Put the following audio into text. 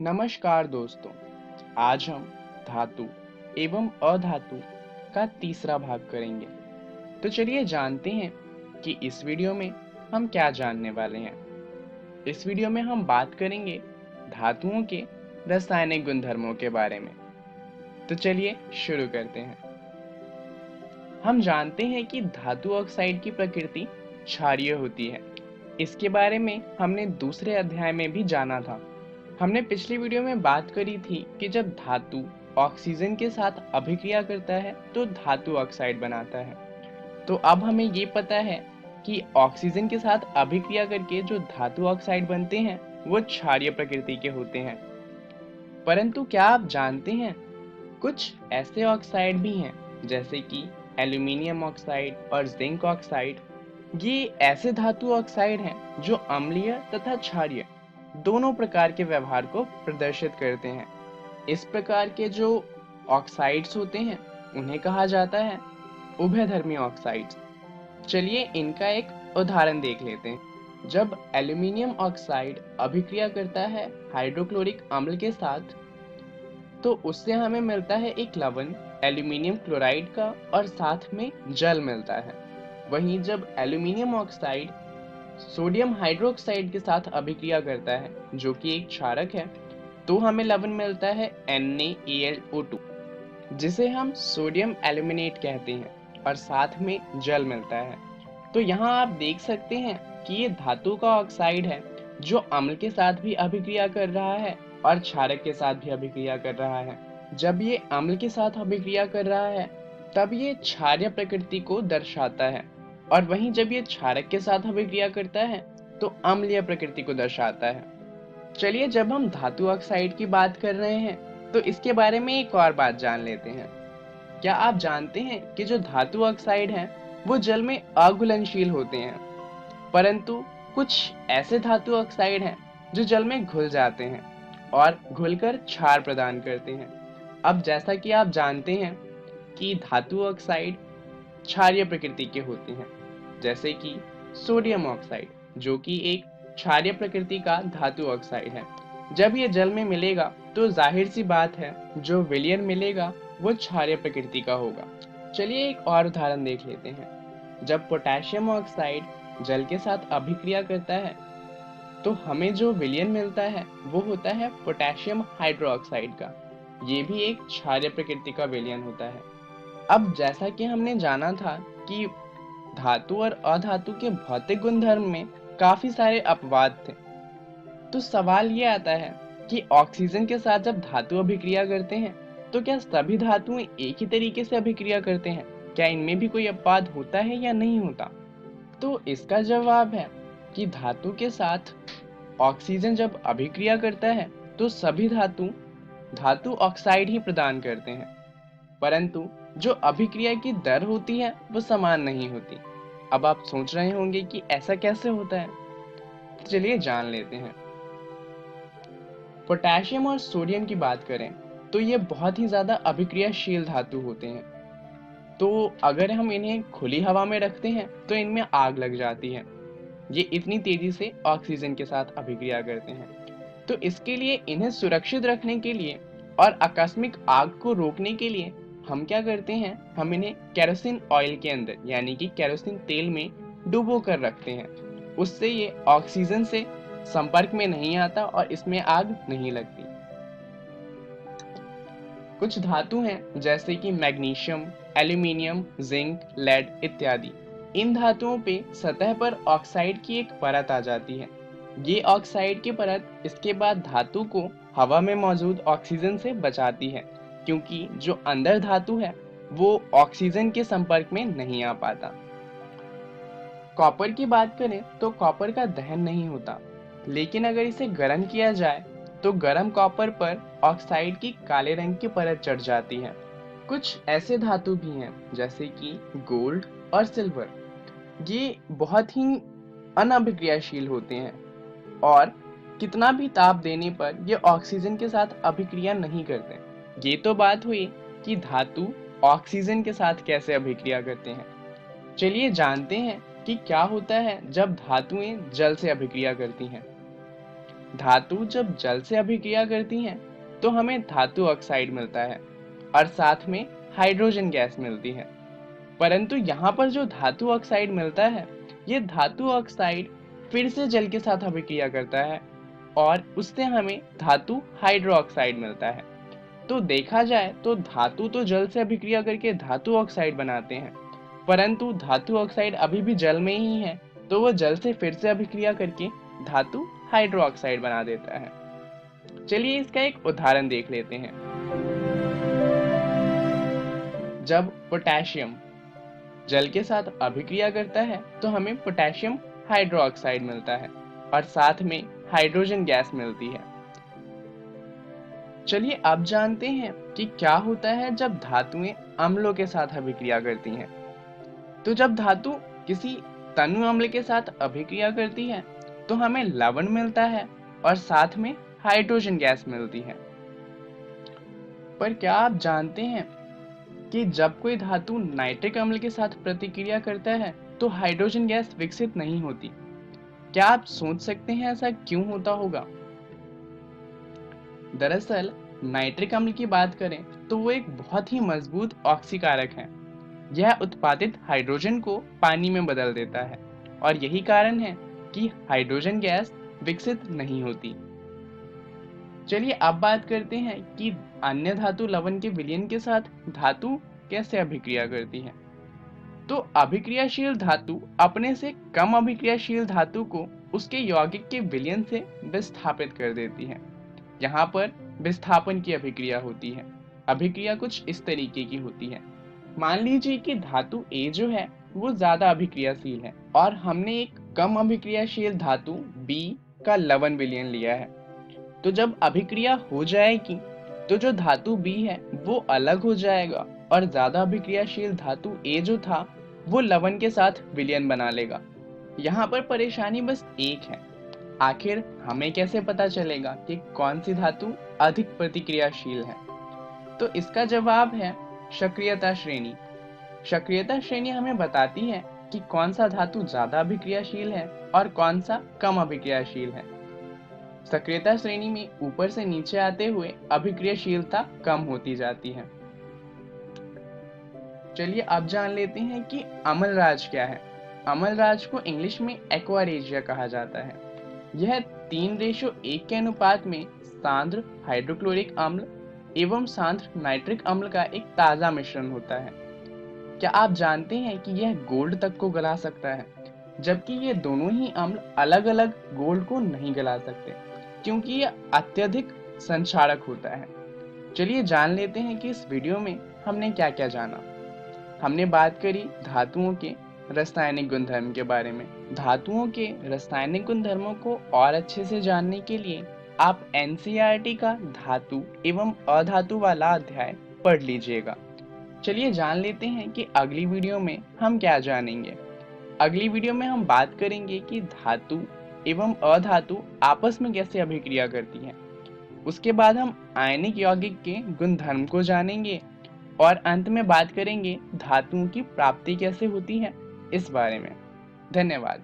नमस्कार दोस्तों। आज हम धातु एवं अधातु का तीसरा भाग करेंगे। तो चलिए जानते हैं कि इस वीडियो में हम क्या जानने वाले हैं। इस वीडियो में हम बात करेंगे धातुओं के रासायनिक गुणधर्मों के बारे में। तो चलिए शुरू करते हैं। हम जानते हैं कि धातु ऑक्साइड की प्रकृति क्षारीय होती है। इसके बारे में हमने दूसरे अध्याय में भी जाना था। हमने पिछली वीडियो में बात करी थी कि जब धातु ऑक्सीजन के साथ अभिक्रिया करता है तो धातु ऑक्साइड बनाता है। तो अब हमें ये पता है कि ऑक्सीजन के साथ अभिक्रिया करके जो धातु ऑक्साइड बनते हैं वो क्षारीय प्रकृति के होते हैं। परंतु क्या आप जानते हैं कुछ ऐसे ऑक्साइड भी हैं जैसे कि एल्यूमिनियम ऑक्साइड और जिंक ऑक्साइड। ये ऐसे धातु ऑक्साइड हैं जो अम्लीय तथा क्षारीय दोनों प्रकार के व्यवहार को प्रदर्शित करते हैं। इस प्रकार के जो ऑक्साइड्स होते हैं उन्हें कहा जाता है उभयधर्मी ऑक्साइड्स। चलिए इनका एक उदाहरण देख लेते हैं। जब एल्यूमिनियम ऑक्साइड अभिक्रिया करता है हाइड्रोक्लोरिक अम्ल के साथ तो उससे हमें मिलता है एक लवण एल्यूमिनियम क्लोराइड का और साथ में जल मिलता है। वहीं जब एल्यूमिनियम ऑक्साइड सोडियम हाइड्रोक्साइड के साथ अभिक्रिया करता है जो कि एक क्षारक है तो हमें लवण मिलता है NaAlO2 जिसे हम सोडियम एल्यूमिनेट कहते हैं और साथ में जल मिलता है। तो यहाँ आप देख सकते हैं कि ये धातु का ऑक्साइड है जो अम्ल के साथ भी अभिक्रिया कर रहा है और क्षारक के साथ भी अभिक्रिया कर रहा है। जब ये अम्ल के साथ अभिक्रिया कर रहा है तब ये क्षारीय प्रकृति को दर्शाता है और वहीं जब ये क्षारक के साथ अभिक्रिया करता है तो अम्लीय प्रकृति को दर्शाता है। चलिए जब हम धातु ऑक्साइड की बात कर रहे हैं तो इसके बारे में एक और बात जान लेते हैं। क्या आप जानते हैं कि जो धातु ऑक्साइड हैं वो जल में अघुलनशील होते हैं, परंतु कुछ ऐसे धातु ऑक्साइड हैं जो जल में घुल जाते हैं और घुलकर क्षार प्रदान करते हैं। अब जैसा कि आप जानते हैं कि धातु ऑक्साइड क्षारीय प्रकृति के होते हैं जैसे कि सोडियम ऑक्साइड जो कि एक क्षारीय प्रकृति का धातु ऑक्साइड है। जब ये जल में मिलेगा तो जाहिर सी बात है जो विलयन मिलेगा वो क्षारीय प्रकृति का होगा। चलिए एक और उदाहरण देख लेते हैं। जब पोटेशियम ऑक्साइड जल के साथ अभिक्रिया करता है तो हमें जो विलयन मिलता है वो होता है पोटेशियम हाइड्रोक्साइड का। ये भी एक क्षारीय प्रकृति का विलयन होता है। अब जैसा कि हमने जाना था कि धातु और अधातु के भौतिक गुणधर्म में काफी सारे अपवाद थे, तो सवाल ये आता है कि ऑक्सीजन के साथ जब धातु अभिक्रिया करते हैं तो क्या सभी धातुएं एक ही तरीके से अभिक्रिया करते हैं? क्या इनमें भी कोई अपवाद होता है या नहीं होता? तो इसका जवाब है कि धातु के साथ ऑक्सीजन जब अभिक्रिया करता है तो सभी धातु ऑक्साइड ही प्रदान करते हैं, परंतु जो अभिक्रिया की दर होती है वो समान नहीं होती। अब आप सोच रहे होंगे कि ऐसा कैसे होता है, तो चलिए जान लेते हैं। पोटेशियम और सोडियम की बात करें तो ये बहुत ही ज्यादा अभिक्रियाशील धातु होते हैं। तो अगर हम इन्हें खुली हवा में रखते हैं तो इनमें आग लग जाती है। ये इतनी तेजी से ऑक्सीजन के साथ अभिक्रिया करते हैं। तो इसके लिए इन्हें सुरक्षित रखने के लिए और आकस्मिक आग को रोकने के लिए हम क्या करते हैं, हम इन्हें केरोसिन ऑयल के अंदर यानी कि केरोसिन तेल में डुबो कर रखते हैं। उससे ये ऑक्सीजन से संपर्क में नहीं आता और इसमें आग नहीं लगती। कुछ धातु हैं जैसे कि मैग्नीशियम, एल्यूमिनियम, जिंक, लेड इत्यादि। इन धातुओं पे सतह पर ऑक्साइड की एक परत आ जाती है। ये ऑक्साइड की परत इसके बाद धातु को हवा में मौजूद ऑक्सीजन से बचाती है, क्योंकि जो अंदर धातु है वो ऑक्सीजन के संपर्क में नहीं आ पाता। कॉपर की बात करें तो कॉपर का दहन नहीं होता, लेकिन अगर इसे गर्म किया जाए तो गर्म कॉपर पर ऑक्साइड की काले रंग की परत चढ़ जाती है। कुछ ऐसे धातु भी हैं जैसे कि गोल्ड और सिल्वर। ये बहुत ही अनअभिक्रियाशील होते हैं और कितना भी ताप देने पर ये ऑक्सीजन के साथ अभिक्रिया नहीं करते। ये तो बात हुई कि धातु ऑक्सीजन के साथ कैसे अभिक्रिया करते हैं। चलिए जानते हैं कि क्या होता है जब धातुएं जल से अभिक्रिया करती हैं। धातु जब जल से अभिक्रिया करती हैं तो हमें धातु ऑक्साइड मिलता है और साथ में हाइड्रोजन गैस मिलती है। परंतु यहाँ पर जो धातु ऑक्साइड मिलता है, ये धातु ऑक्साइड फिर से जल के साथ अभिक्रिया करता है और उससे हमें धातु हाइड्रो ऑक्साइड मिलता है। तो देखा जाए तो धातु तो जल से अभिक्रिया करके धातु ऑक्साइड बनाते हैं, परंतु धातु ऑक्साइड अभी भी जल में ही है, तो वो जल से फिर से अभिक्रिया करके धातु हाइड्रो ऑक्साइड बना देता है। चलिए इसका एक उदाहरण देख लेते हैं। जब पोटेशियम जल के साथ अभिक्रिया करता है तो हमें पोटेशियम हाइड्रो ऑक्साइड मिलता है और साथ में हाइड्रोजन गैस मिलती है। चलिए अब जानते हैं कि क्या होता है जब धातुएं अम्लों के साथ अभिक्रिया करती हैं। तो जब धातु किसी तनु अम्ल के साथ अभिक्रिया करती है तो हमें लवण मिलता है और साथ में हाइड्रोजन गैस मिलती है। पर क्या आप जानते हैं कि जब कोई धातु नाइट्रिक अम्ल के साथ प्रतिक्रिया करता है तो हाइड्रोजन गैस विकसित नहीं होती? क्या आप सोच सकते हैं ऐसा क्यों होता होगा? दरअसल नाइट्रिक अम्ल की बात करें तो वो एक बहुत ही मजबूत ऑक्सीकारक है। यह उत्पादित हाइड्रोजन को पानी में बदल देता है और यही कारण है कि हाइड्रोजन गैस विकसित नहीं होती। चलिए अब बात करते हैं कि अन्य धातु लवण के विलयन के साथ धातु कैसे अभिक्रिया करती है। तो अभिक्रियाशील धातु अपने से कम अभिक्रियाशील धातु को उसके यौगिक के विलयन से विस्थापित कर देती है। यहाँ पर विस्थापन की अभिक्रिया होती है। अभिक्रिया कुछ इस तरीके की होती है। मान लीजिए कि धातु A जो है वो ज्यादा अभिक्रियाशील है और हमने एक कम अभिक्रियाशील धातु B का लवण विलयन लिया है। तो जब अभिक्रिया हो जाएगी तो जो धातु B है वो अलग हो जाएगा और ज्यादा अभिक्रियाशील धातु A जो था वो लवण के साथ विलयन बना लेगा। यहाँ पर परेशानी बस एक है, आखिर हमें कैसे पता चलेगा कि कौन सी धातु अधिक प्रतिक्रियाशील है? तो इसका जवाब है सक्रियता श्रेणी। सक्रियता श्रेणी हमें बताती है कि कौन सा धातु ज्यादा अभिक्रियाशील है और कौन सा कम अभिक्रियाशील है। सक्रियता श्रेणी में ऊपर से नीचे आते हुए अभिक्रियाशीलता कम होती जाती है। चलिए अब जान लेते हैं कि अम्लराज क्या है। अम्लराज को इंग्लिश में एक्वारेजिया कहा जाता है। यह 3:1 के अनुपात में सांद्र हाइड्रोक्लोरिक अम्ल एवं सांद्र नाइट्रिक अम्ल का एक ताजा मिश्रण होता है। क्या आप जानते हैं कि यह गोल्ड तक को गला सकता है, जबकि ये दोनों ही अम्ल अलग अलग गोल्ड को नहीं गला सकते क्योंकि यह अत्यधिक संक्षारक होता है। चलिए जान लेते हैं कि इस वीडियो में हमने क्या क्या जाना। हमने बात करी धातुओं के रासायनिक गुणधर्म के बारे में। धातुओं के रासायनिक गुणधर्मों को और अच्छे से जानने के लिए आप NCERT का धातु एवं अधातु वाला अध्याय पढ़ लीजिएगा। चलिए जान लेते हैं कि अगली वीडियो में हम क्या जानेंगे। अगली वीडियो में हम बात करेंगे कि धातु एवं अधातु आपस में कैसे अभिक्रिया करती हैं। उसके बाद हम आयनिक यौगिक के गुणधर्म को जानेंगे और अंत में बात करेंगे धातुओं की प्राप्ति कैसे होती है इस बारे में। धन्यवाद।